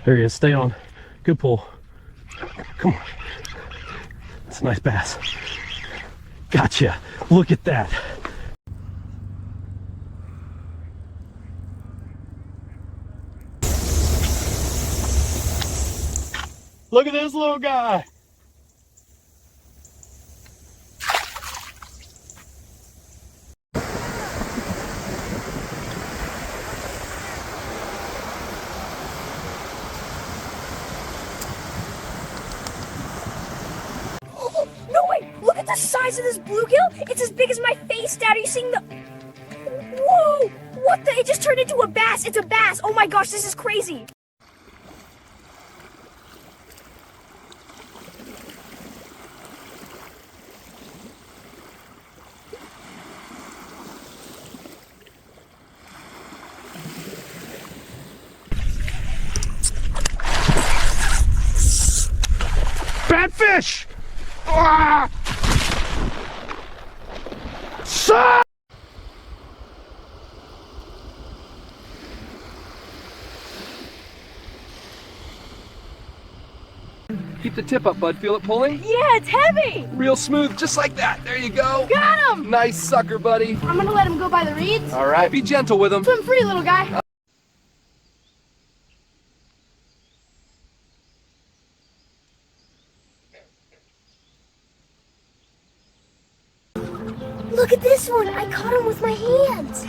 There he is. Stay on. Good pull. Come on. That's a nice bass. Gotcha. Look at that. Look at this little guy. Oh, no way! Look at the size of this bluegill! It's as big as my face, Dad. Are you seeing the... Whoa! What the... It just turned into a bass! It's a bass! Oh my gosh, this is crazy! Bad fish! Ah! Son! Keep the tip up, bud. Feel it pulling? Yeah, it's heavy! Real smooth, just like that. There you go. Got him! Nice sucker, buddy. I'm gonna let him go by the reeds. All right, be gentle with him. Swim free, little guy. Look at this one. I caught him with my hands.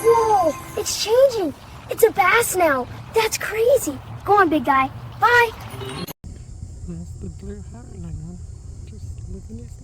Whoa, it's changing. It's a bass now. That's crazy. Go on, big guy. Bye. That's the blue heron, just looking at